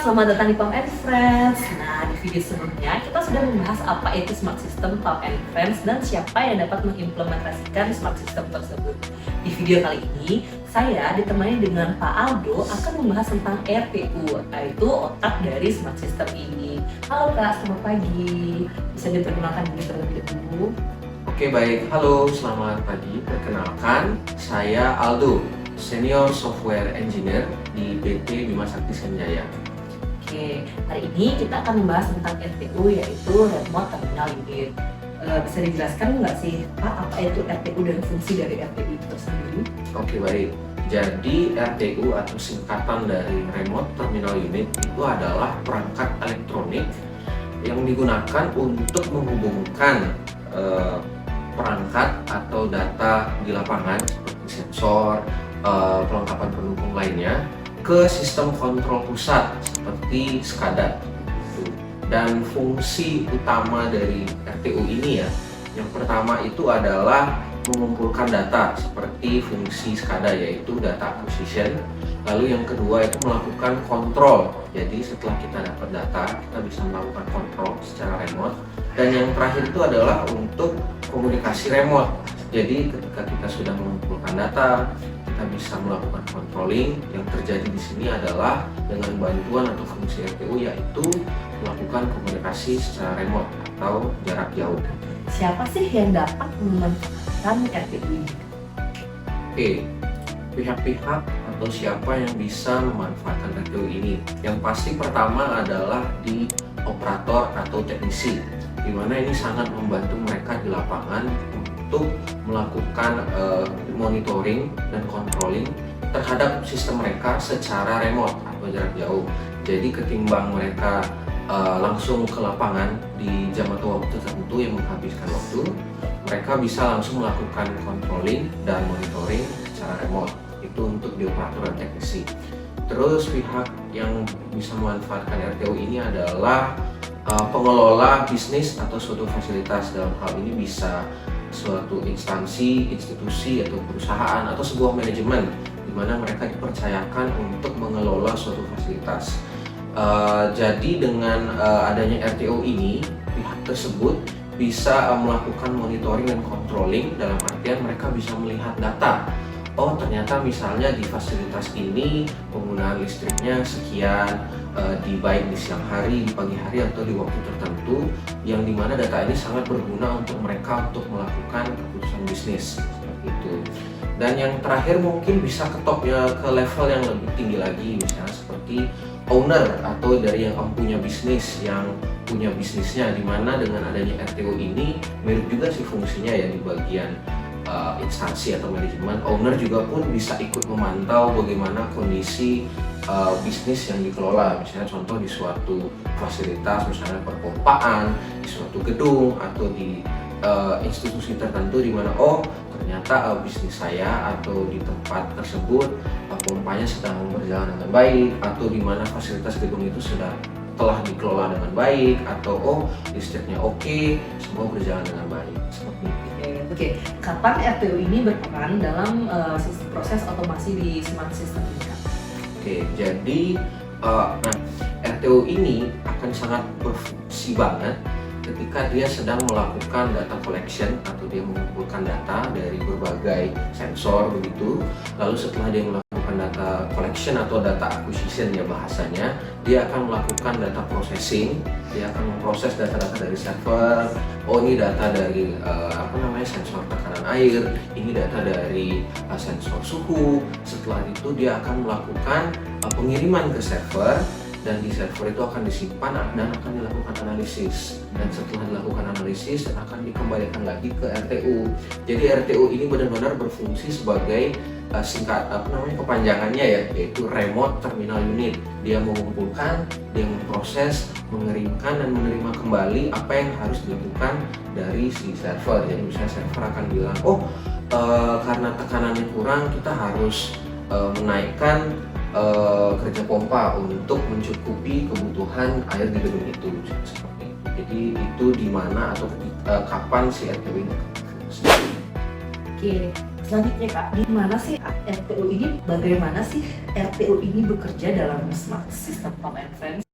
selamat datang di Pump and Friends. Nah, di video sebelumnya kita sudah membahas apa itu Smart System Pump and Friends dan siapa yang dapat mengimplementasikan Smart System tersebut. Di video kali ini, saya ditemani dengan Pak Aldo akan membahas tentang RTU, yaitu otak dari Smart System ini. Halo Kak, selamat pagi. Bisa diperkenalkan diri terlebih dahulu? Oke baik, halo selamat pagi. Perkenalkan, saya Aldo, Senior Software Engineer di PT Bima Sakti Sanjaya. Oke, hari ini kita akan membahas tentang RTU, yaitu Remote Terminal Unit. Bisa dijelaskan nggak sih Pak, apa itu RTU dan fungsi dari RTU itu sendiri? Oke baik, jadi RTU atau singkatan dari Remote Terminal Unit itu adalah perangkat elektronik yang digunakan untuk menghubungkan perangkat atau data di lapangan seperti sensor, perlengkapan pendukung lainnya ke sistem kontrol pusat seperti SCADA. Dan fungsi utama dari RTU ini ya, yang pertama itu adalah mengumpulkan data seperti fungsi SCADA, yaitu data acquisition. Lalu yang kedua itu melakukan kontrol. Jadi setelah kita dapat data, kita bisa melakukan kontrol secara remote. Dan yang terakhir itu adalah untuk komunikasi remote. Jadi ketika kita sudah mengumpulkan data, kita bisa melakukan controlling. Yang terjadi di sini adalah dengan bantuan atau fungsi RTU, yaitu melakukan komunikasi secara remote atau jarak jauh. Siapa sih yang dapat memanfaatkan RTU ini? Oke, pihak-pihak atau siapa yang bisa memanfaatkan RTU ini? Yang pasti pertama adalah di operator atau teknisi, di mana ini sangat membantu mereka di lapangan untuk melakukan monitoring dan controlling terhadap sistem mereka secara remote atau jarak jauh. Jadi ketimbang mereka langsung ke lapangan di jam atau waktu tertentu yang menghabiskan waktu, mereka bisa langsung melakukan controlling dan monitoring secara remote. Itu untuk di operator dan teknisi. Terus pihak yang bisa memanfaatkan RTU ini adalah pengelola bisnis atau suatu fasilitas. Dalam hal ini bisa suatu instansi, institusi atau perusahaan atau sebuah manajemen di mana mereka dipercayakan untuk mengelola suatu fasilitas. Jadi dengan adanya RTU ini, pihak tersebut bisa melakukan monitoring dan controlling, dalam artian mereka bisa melihat data. Oh ternyata misalnya di fasilitas ini penggunaan listriknya sekian, baik di siang hari, di pagi hari atau di waktu tertentu, yang dimana data ini sangat berguna untuk mereka untuk melakukan keputusan bisnis seperti itu. Dan yang terakhir mungkin bisa ke level yang lebih tinggi lagi, misalnya seperti owner atau dari yang punya bisnis, yang punya bisnisnya, dimana dengan adanya RTU ini mirip juga sih fungsinya ya di bagian instansi atau manajemen. Owner juga pun bisa ikut memantau bagaimana kondisi bisnis yang dikelola, misalnya contoh di suatu fasilitas, misalnya perpompaan, di suatu gedung atau di institusi tertentu di mana ternyata bisnis saya atau di tempat tersebut pompanya sedang berjalan dengan baik, atau di mana fasilitas gedung itu telah dikelola dengan baik, atau listriknya oke, semua berjalan dengan baik seperti itu. Oke, kapan RTU ini berperan dalam proses otomasi di Smart System ini? Oke, jadi RTU ini akan sangat berfungsi banget ketika dia sedang melakukan data collection atau dia mengumpulkan data dari berbagai sensor begitu. Lalu setelah dia melakukan data collection atau data acquisition ya bahasanya, dia akan melakukan data processing. Dia akan memproses data-data dari server. Ini data dari sensor tekanan air, ini data dari sensor suhu. Setelah itu dia akan melakukan pengiriman ke server, dan di server itu akan disimpan dan akan dilakukan analisis. Dan setelah dilakukan analisis akan dikembalikan lagi ke RTU. Jadi RTU ini benar-benar berfungsi sebagai kepanjangannya ya, yaitu Remote Terminal Unit. Dia mengumpulkan, dia memproses, mengirimkan dan menerima kembali apa yang harus dilakukan dari si server. Jadi misalnya server akan bilang, karena tekanannya kurang, kita harus menaikkan kerja pompa untuk mencukupi kebutuhan air di gedung itu, seperti itu. Jadi itu di mana atau kapan si RTU ini. Oke, Selanjutnya Kak, gimana sih RTU ini, bagaimana sih RTU ini bekerja dalam Smart System Pump and Friends?